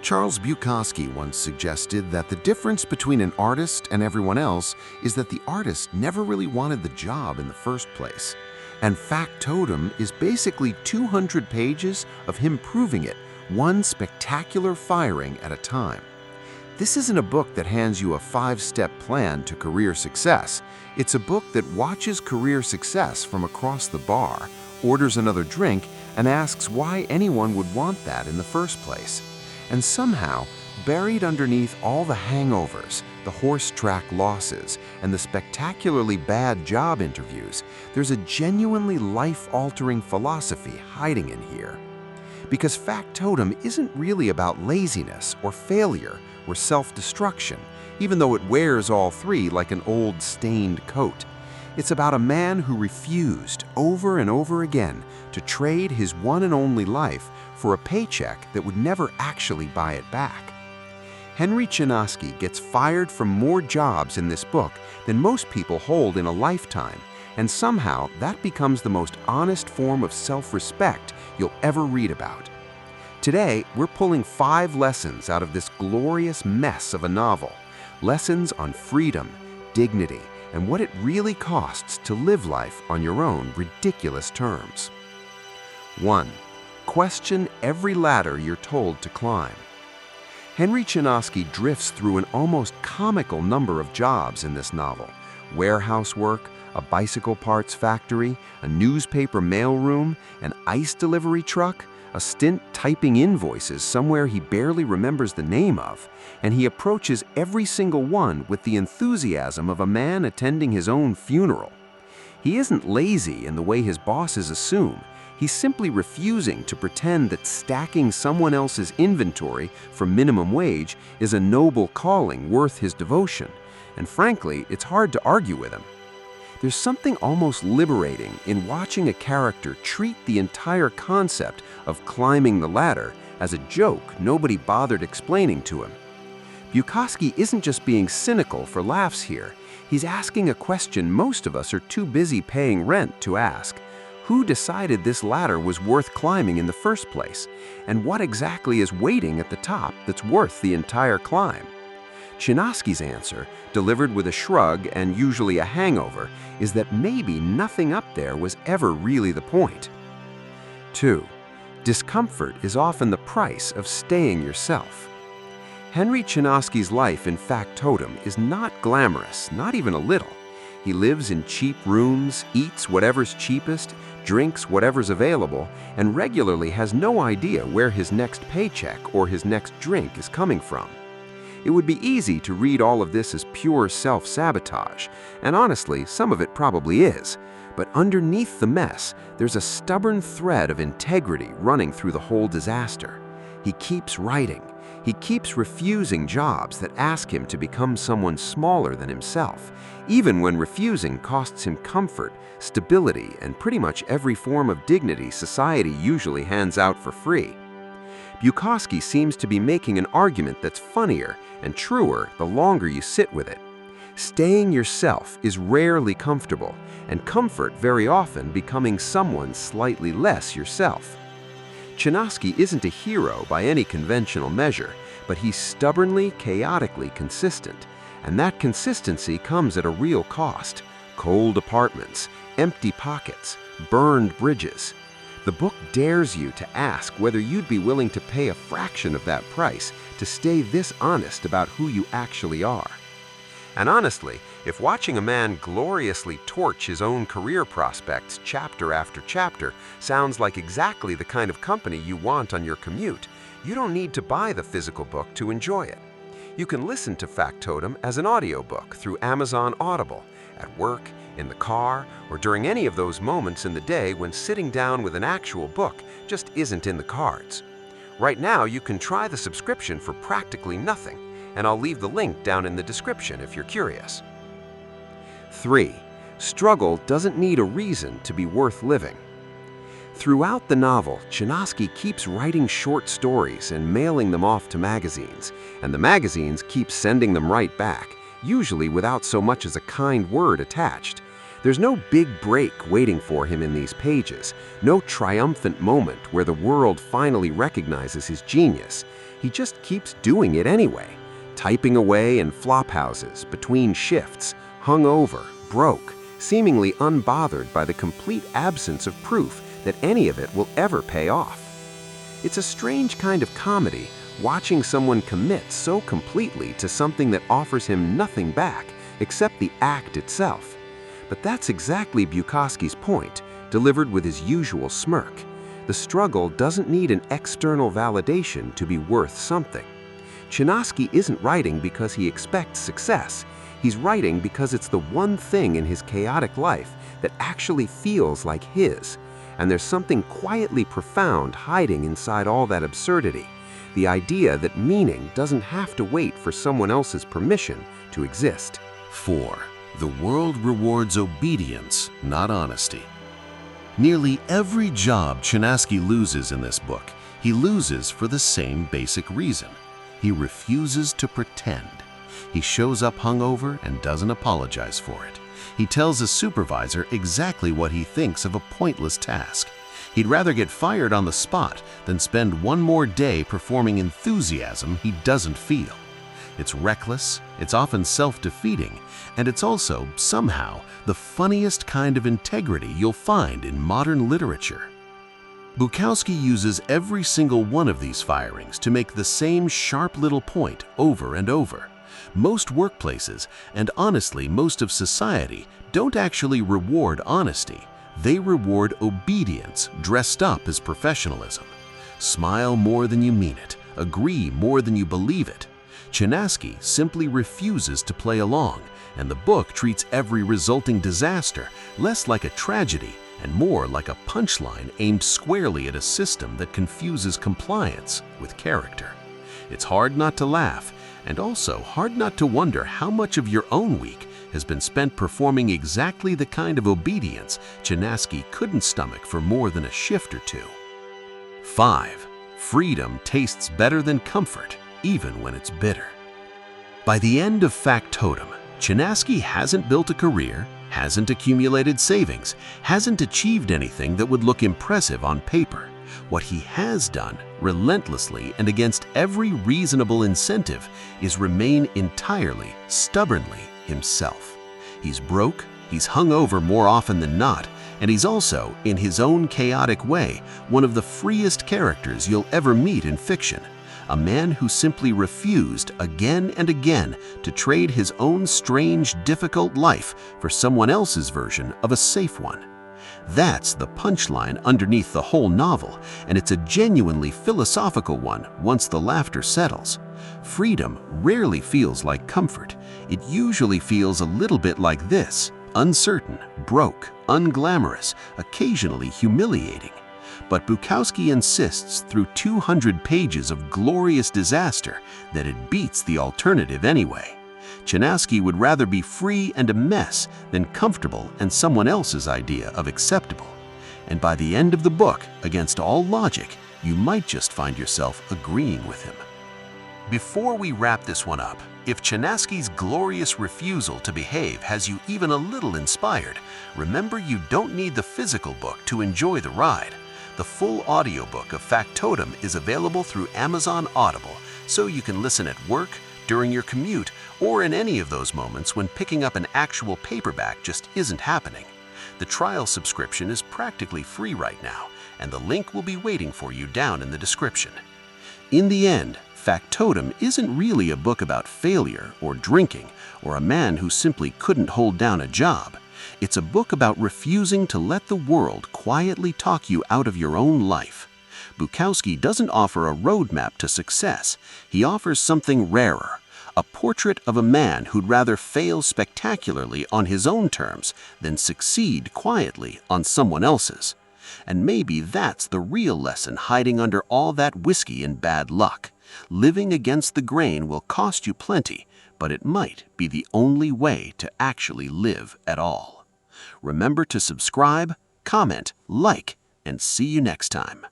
Charles Bukowski once suggested that the difference between an artist and everyone else is that the artist never really wanted the job in the first place. And Factotum is basically 200 pages of him proving it, one spectacular firing at a time. This isn't a book that hands you a 5-step plan to career success. It's a book that watches career success from across the bar, orders another drink, and asks why anyone would want that in the first place. And somehow, buried underneath all the hangovers, the horse track losses, and the spectacularly bad job interviews, there's a genuinely life-altering philosophy hiding in here. Because Factotum isn't really about laziness or failure or self-destruction, even though it wears all three like an old stained coat. It's about a man who refused over and over again to trade his one and only life for a paycheck that would never actually buy it back. Henry Chinaski gets fired from more jobs in this book than most people hold in a lifetime, and somehow that becomes the most honest form of self-respect you'll ever read about. Today, we're pulling 5 lessons out of this glorious mess of a novel. Lessons on freedom, dignity, and what it really costs to live life on your own ridiculous terms. 1. Question every ladder you're told to climb. Henry Chinaski drifts through an almost comical number of jobs in this novel: warehouse work, a bicycle parts factory, a newspaper mailroom, an ice delivery truck, a stint typing invoices somewhere he barely remembers the name of, and he approaches every single one with the enthusiasm of a man attending his own funeral. He isn't lazy in the way his bosses assume. He's simply refusing to pretend that stacking someone else's inventory for minimum wage is a noble calling worth his devotion, and frankly, it's hard to argue with him. There's something almost liberating in watching a character treat the entire concept of climbing the ladder as a joke nobody bothered explaining to him. Bukowski isn't just being cynical for laughs here. He's asking a question most of us are too busy paying rent to ask. Who decided this ladder was worth climbing in the first place? And what exactly is waiting at the top that's worth the entire climb? Chinaski's answer, delivered with a shrug and usually a hangover, is that maybe nothing up there was ever really the point. 2. Discomfort is often the price of staying yourself. Henry Chinaski's life in Factotum is not glamorous, not even a little. He lives in cheap rooms, eats whatever's cheapest, drinks whatever's available, and regularly has no idea where his next paycheck or his next drink is coming from. It would be easy to read all of this as pure self-sabotage, and honestly, some of it probably is. But underneath the mess, there's a stubborn thread of integrity running through the whole disaster. He keeps writing. He keeps refusing jobs that ask him to become someone smaller than himself, even when refusing costs him comfort, stability, and pretty much every form of dignity society usually hands out for free. Bukowski seems to be making an argument that's funnier and truer the longer you sit with it. Staying yourself is rarely comfortable, and comfort very often becoming someone slightly less yourself. Chinaski isn't a hero by any conventional measure, but he's stubbornly, chaotically consistent, and that consistency comes at a real cost: cold apartments, empty pockets, burned bridges. The book dares you to ask whether you'd be willing to pay a fraction of that price to stay this honest about who you actually are. And honestly, if watching a man gloriously torch his own career prospects chapter after chapter sounds like exactly the kind of company you want on your commute, you don't need to buy the physical book to enjoy it. You can listen to Factotum as an audiobook through Amazon Audible, at work, in the car, or during any of those moments in the day when sitting down with an actual book just isn't in the cards. Right now, you can try the subscription for practically nothing, and I'll leave the link down in the description if you're curious. 3. Struggle doesn't need a reason to be worth living. Throughout the novel, Chinaski keeps writing short stories and mailing them off to magazines, and the magazines keep sending them right back, usually without so much as a kind word attached. There's no big break waiting for him in these pages, no triumphant moment where the world finally recognizes his genius. He just keeps doing it anyway, typing away in flophouses, between shifts, hungover, broke, seemingly unbothered by the complete absence of proof that any of it will ever pay off. It's a strange kind of comedy, watching someone commit so completely to something that offers him nothing back except the act itself. But that's exactly Bukowski's point, delivered with his usual smirk. The struggle doesn't need an external validation to be worth something. Chinaski isn't writing because he expects success. He's writing because it's the one thing in his chaotic life that actually feels like his. And there's something quietly profound hiding inside all that absurdity. The idea that meaning doesn't have to wait for someone else's permission to exist. 4. The world rewards obedience, not honesty. Nearly every job Chinaski loses in this book, he loses for the same basic reason. He refuses to pretend. He shows up hungover and doesn't apologize for it. He tells his supervisor exactly what he thinks of a pointless task. He'd rather get fired on the spot than spend one more day performing enthusiasm he doesn't feel. It's reckless, it's often self-defeating, and it's also, somehow, the funniest kind of integrity you'll find in modern literature. Bukowski uses every single one of these firings to make the same sharp little point over and over. Most workplaces, and honestly most of society, don't actually reward honesty. They reward obedience dressed up as professionalism. Smile more than you mean it. Agree more than you believe it. Chinaski simply refuses to play along, and the book treats every resulting disaster less like a tragedy and more like a punchline aimed squarely at a system that confuses compliance with character. It's hard not to laugh, and also hard not to wonder how much of your own week has been spent performing exactly the kind of obedience Chinaski couldn't stomach for more than a shift or two. 5. Freedom tastes better than comfort, even when it's bitter. By the end of Factotum, Chinaski hasn't built a career, hasn't accumulated savings, hasn't achieved anything that would look impressive on paper. What he has done, relentlessly and against every reasonable incentive, is remain entirely, stubbornly himself. He's broke, he's hungover more often than not, and he's also, in his own chaotic way, one of the freest characters you'll ever meet in fiction. A man who simply refused again and again to trade his own strange, difficult life for someone else's version of a safe one. That's the punchline underneath the whole novel, and it's a genuinely philosophical one once the laughter settles. Freedom rarely feels like comfort. It usually feels a little bit like this: uncertain, broke, unglamorous, occasionally humiliating. But Bukowski insists through 200 pages of glorious disaster that it beats the alternative anyway. Chinaski would rather be free and a mess than comfortable and someone else's idea of acceptable. And by the end of the book, against all logic, you might just find yourself agreeing with him. Before we wrap this one up, if Chinaski's glorious refusal to behave has you even a little inspired, remember you don't need the physical book to enjoy the ride. The full audiobook of Factotum is available through Amazon Audible, so you can listen at work, during your commute, or in any of those moments when picking up an actual paperback just isn't happening. The trial subscription is practically free right now, and the link will be waiting for you down in the description. In the end, Factotum isn't really a book about failure or drinking or a man who simply couldn't hold down a job. It's a book about refusing to let the world quietly talk you out of your own life. Bukowski doesn't offer a roadmap to success. He offers something rarer, a portrait of a man who'd rather fail spectacularly on his own terms than succeed quietly on someone else's. And maybe that's the real lesson hiding under all that whiskey and bad luck. Living against the grain will cost you plenty, but it might be the only way to actually live at all. Remember to subscribe, comment, like, and see you next time.